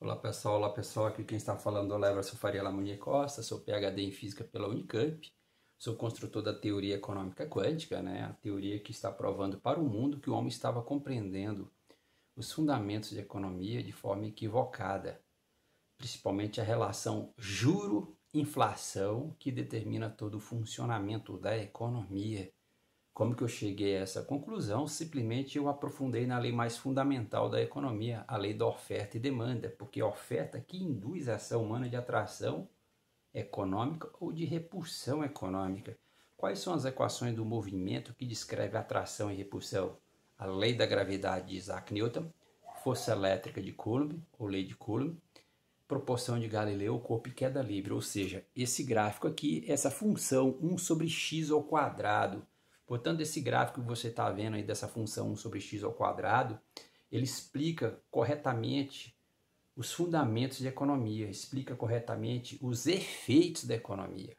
Olá pessoal, aqui quem está falando é o Leverson Faria Lamunier Costa, sou PhD em Física pela Unicamp, sou construtor da teoria econômica quântica, a teoria que está provando para o mundo que o homem estava compreendendo os fundamentos de economia de forma equivocada, principalmente a relação juro-inflação que determina todo o funcionamento da economia. Como que eu cheguei a essa conclusão? Simplesmente eu aprofundei na lei mais fundamental da economia, a lei da oferta e demanda, porque a oferta que induz a ação humana de atração econômica ou de repulsão econômica. Quais são as equações do movimento que descreve atração e repulsão? A lei da gravidade de Isaac Newton, força elétrica de Coulomb, ou lei de Coulomb, proporção de Galileu, corpo e queda livre, ou seja, esse gráfico aqui, essa função 1 sobre x ao quadrado. Portanto, esse gráfico que você está vendo aí dessa função 1 sobre x ao quadrado, ele explica corretamente os fundamentos de economia, explica corretamente os efeitos da economia.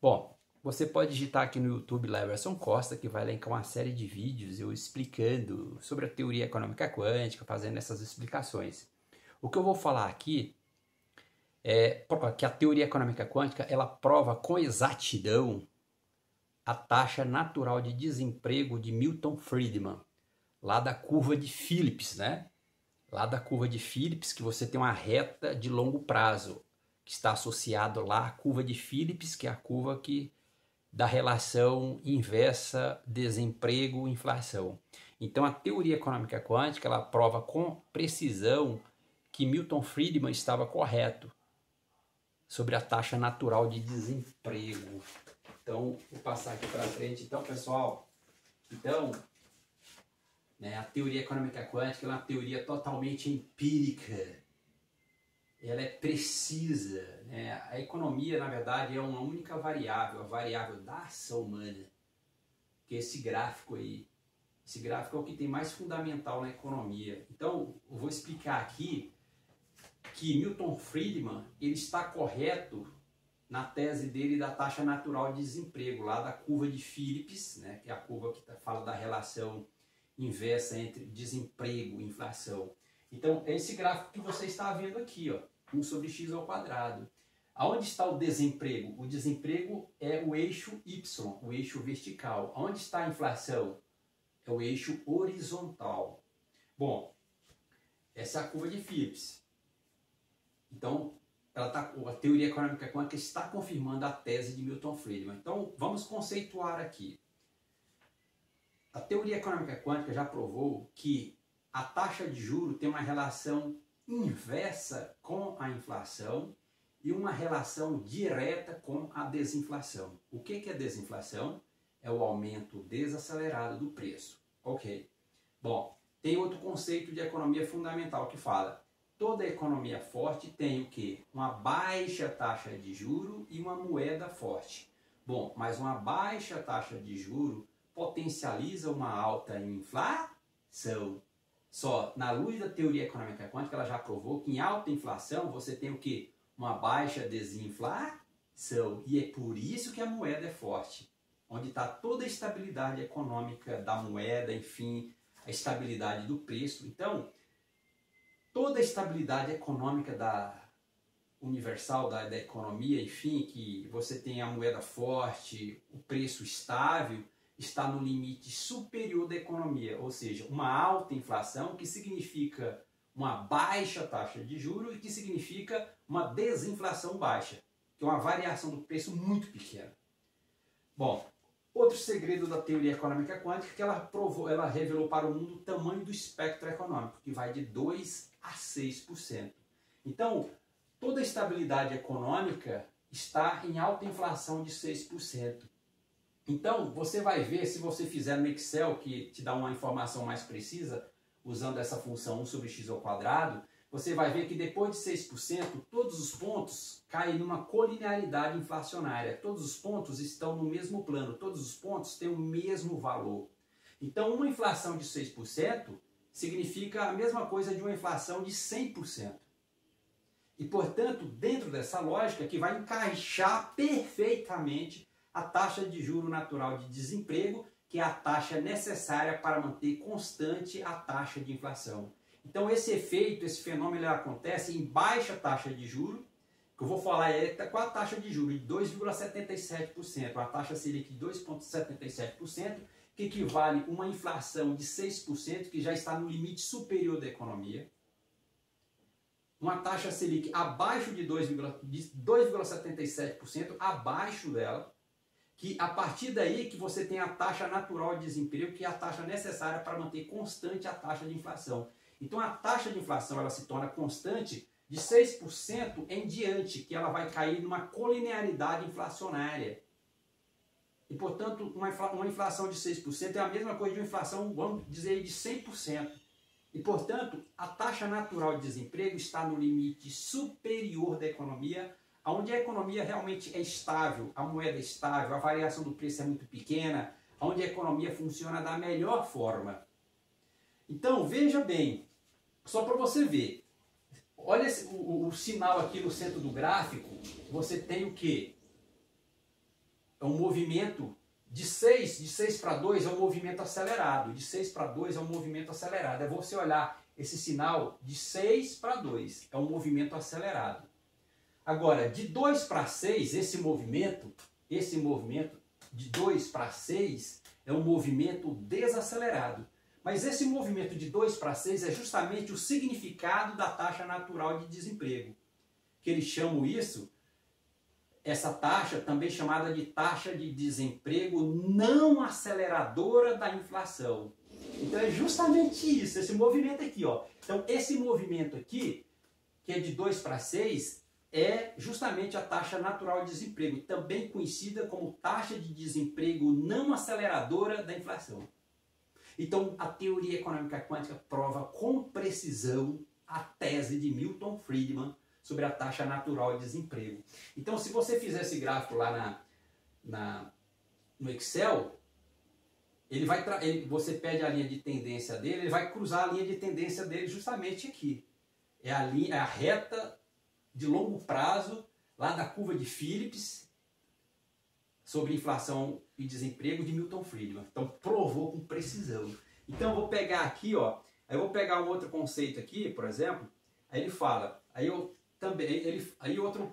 Bom, você pode digitar aqui no YouTube Leverson Costa, que vai elencar uma série de vídeos eu explicando sobre a teoria econômica quântica, fazendo essas explicações. O que eu vou falar aqui é que a teoria econômica quântica ela prova com exatidão a taxa natural de desemprego de Milton Friedman, lá da curva de Phillips, Lá da curva de Phillips, que você tem uma reta de longo prazo, que está associado lá à curva de Phillips, que é a curva da relação inversa desemprego-inflação. Então a teoria econômica quântica ela prova com precisão que Milton Friedman estava correto sobre a taxa natural de desemprego. Então, vou passar aqui para frente. Então, pessoal, a teoria econômica quântica é uma teoria totalmente empírica. Ela é precisa. A economia, na verdade, é uma única variável, a variável da ação humana. Que é esse gráfico aí. Esse gráfico é o que tem mais fundamental na economia. Então, eu vou explicar aqui que Milton Friedman ele está correto na tese dele da taxa natural de desemprego, lá da curva de Phillips, que é a curva que fala da relação inversa entre desemprego e inflação. Então, é esse gráfico que você está vendo aqui, 1 sobre x ao quadrado. Aonde está o desemprego? O desemprego é o eixo Y, o eixo vertical. Aonde está a inflação? É o eixo horizontal. Bom, essa é a curva de Phillips. Então, a teoria econômica quântica está confirmando a tese de Milton Friedman. Então, vamos conceituar aqui. A teoria econômica quântica já provou que a taxa de juros tem uma relação inversa com a inflação e uma relação direta com a desinflação. O que é desinflação? É o aumento desacelerado do preço. Ok. Bom, tem outro conceito de economia fundamental que fala: toda economia forte tem o quê? Uma baixa taxa de juro e uma moeda forte. Bom, mas uma baixa taxa de juro potencializa uma alta inflação. Só na luz da teoria econômica quântica ela já provou que em alta inflação você tem o quê? Uma baixa desinflação. E é por isso que a moeda é forte. Onde está toda a estabilidade econômica da moeda, enfim, a estabilidade do preço. Então, toda a estabilidade econômica universal da economia, enfim, que você tem a moeda forte, o preço estável, está no limite superior da economia, ou seja, uma alta inflação, que significa uma baixa taxa de juros e que significa uma desinflação baixa, que é uma variação do preço muito pequena. Bom, outro segredo da teoria econômica quântica é que ela revelou para o mundo o tamanho do espectro econômico, que vai de 2 a 6%. Então, toda a estabilidade econômica está em alta inflação de 6%. Então, você vai ver, se você fizer no Excel, que te dá uma informação mais precisa, usando essa função 1 sobre x ao quadrado, você vai ver que depois de 6%, todos os pontos caem numa colinearidade inflacionária. Todos os pontos estão no mesmo plano, todos os pontos têm o mesmo valor. Então, uma inflação de 6% significa a mesma coisa de uma inflação de 100%. E, portanto, dentro dessa lógica que vai encaixar perfeitamente a taxa de juro natural de desemprego, que é a taxa necessária para manter constante a taxa de inflação. Então esse efeito, esse fenômeno ele acontece em baixa taxa de juros, que eu vou falar com a taxa de juros de 2,77%, a taxa Selic de 2,77%, que equivale a uma inflação de 6%, que já está no limite superior da economia. Uma taxa Selic abaixo de 2,77%, abaixo dela, que a partir daí que você tem a taxa natural de desemprego, que é a taxa necessária para manter constante a taxa de inflação. Então a taxa de inflação ela se torna constante de 6% em diante, que ela vai cair numa colinearidade inflacionária. E, portanto, uma inflação de 6% é a mesma coisa de uma inflação, vamos dizer, de 100%. E, portanto, a taxa natural de desemprego está no limite superior da economia, onde a economia realmente é estável, a moeda é estável, a variação do preço é muito pequena, onde a economia funciona da melhor forma. Então, veja bem, só para você ver, olha o sinal aqui no centro do gráfico, você tem o quê? É um movimento de 6 para 2 é um movimento acelerado, de 6 para 2 é um movimento acelerado. É você olhar esse sinal de 6 para 2, é um movimento acelerado. Agora, de 2 para 6, esse movimento de 2 para 6 é um movimento desacelerado. Mas esse movimento de 2 para 6 é justamente o significado da taxa natural de desemprego. Que eles chamam isso, essa taxa também chamada de taxa de desemprego não aceleradora da inflação. Então é justamente isso, esse movimento aqui, ó. Então esse movimento aqui, que é de 2 para 6, é justamente a taxa natural de desemprego, também conhecida como taxa de desemprego não aceleradora da inflação. Então a teoria econômica quântica prova com precisão a tese de Milton Friedman sobre a taxa natural de desemprego. Então, se você fizer esse gráfico lá no Excel, você pede a linha de tendência dele, ele vai cruzar a linha de tendência dele justamente aqui. É a reta de longo prazo, lá da curva de Phillips, sobre inflação e desemprego de Milton Friedman. Então, provou com precisão. Então, eu vou pegar aqui, ó, eu vou pegar um outro conceito aqui, por exemplo, aí ele fala,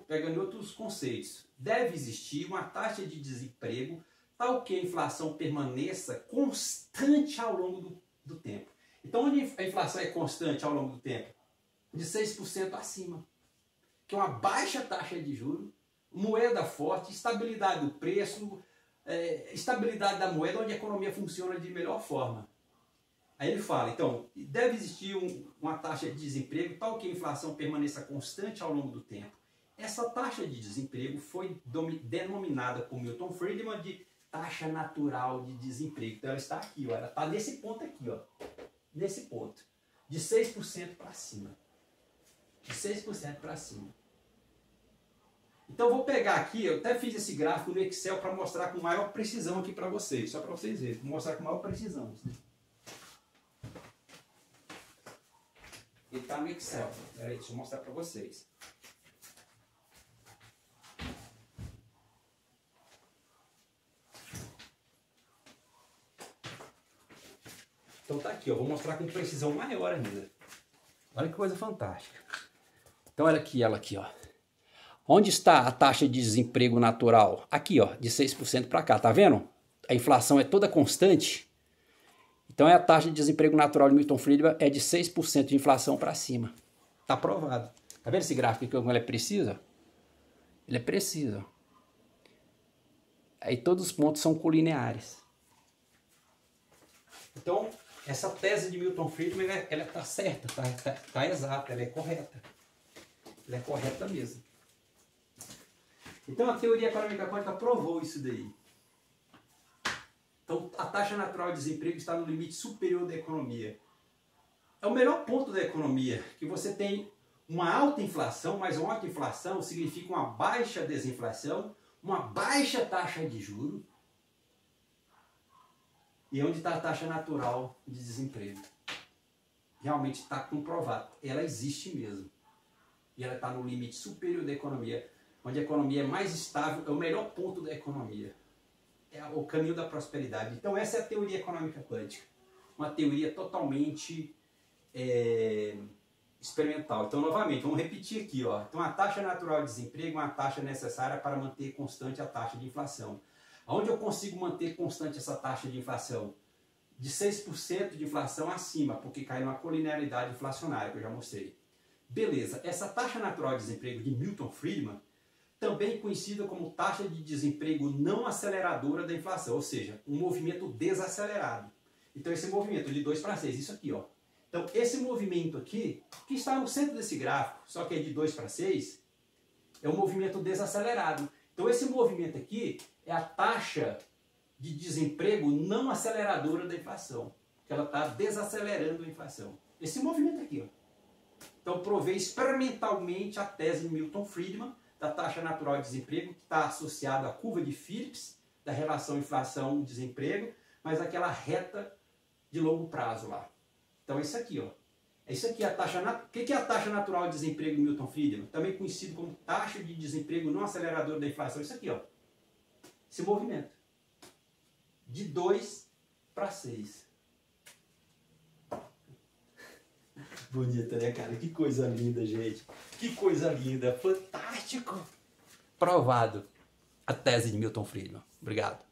pegando outros conceitos, deve existir uma taxa de desemprego tal que a inflação permaneça constante ao longo do tempo. Então, onde a inflação é constante ao longo do tempo? De 6% acima, que é uma baixa taxa de juros, moeda forte, estabilidade do preço, estabilidade da moeda, onde a economia funciona de melhor forma. Aí ele fala, então, deve existir uma taxa de desemprego tal que a inflação permaneça constante ao longo do tempo. Essa taxa de desemprego foi denominada por Milton Friedman de taxa natural de desemprego. Então ela está aqui, ó, ela está nesse ponto aqui, ó, nesse ponto, de 6% para cima. De 6% para cima. Então eu vou pegar aqui, eu até fiz esse gráfico no Excel para mostrar com maior precisão aqui para vocês, só para vocês verem, vou mostrar com maior precisão. Ele está no Excel. Peraí, deixa eu mostrar para vocês. Então tá aqui, ó, vou mostrar com precisão maior ainda. Olha que coisa fantástica. Então olha aqui ela aqui, ó. Onde está a taxa de desemprego natural? Aqui, ó, de 6% para cá, tá vendo? A inflação é toda constante. Então a taxa de desemprego natural de Milton Friedman é de 6% de inflação para cima. Está provado. Tá vendo esse gráfico aqui como ele é preciso? Ele é preciso. Aí todos os pontos são colineares. Então, essa tese de Milton Friedman, ela está certa, tá exata, ela é correta. Ela é correta mesmo. Então a teoria econômica quântica provou isso daí. Então, a taxa natural de desemprego está no limite superior da economia. É o melhor ponto da economia, que você tem uma alta inflação, mas uma alta inflação significa uma baixa desinflação, uma baixa taxa de juros. E onde está a taxa natural de desemprego? Realmente está comprovado. Ela existe mesmo. E ela está no limite superior da economia, onde a economia é mais estável, é o melhor ponto da economia. É o caminho da prosperidade. Então essa é a teoria econômica quântica. Uma teoria totalmente experimental. Então, novamente, vamos repetir aqui, ó. Então, a taxa natural de desemprego é uma taxa necessária para manter constante a taxa de inflação. Aonde eu consigo manter constante essa taxa de inflação? De 6% de inflação acima, porque cai numa colinearidade inflacionária, que eu já mostrei. Beleza, essa taxa natural de desemprego de Milton Friedman, também conhecida como taxa de desemprego não aceleradora da inflação, ou seja, um movimento desacelerado. Então, esse movimento de 2 para 6, isso aqui, ó. Então, esse movimento aqui, que está no centro desse gráfico, só que é de 2 para 6, é um movimento desacelerado. Então, esse movimento aqui é a taxa de desemprego não aceleradora da inflação, que ela está desacelerando a inflação. Esse movimento aqui, ó. Então, provei experimentalmente a tese de Milton Friedman, da taxa natural de desemprego, que está associada à curva de Phillips, da relação inflação-desemprego, mas aquela reta de longo prazo lá. Então, é isso aqui, ó. É isso aqui, a taxa. O que é a taxa natural de desemprego de Milton Friedman? Também conhecido como taxa de desemprego não aceleradora da inflação. Isso aqui, ó. Esse movimento. De 2 para 6. Bonita, né, cara? Que coisa linda, gente. Que coisa linda. Fantástico. Provado. A tese de Milton Friedman. Obrigado.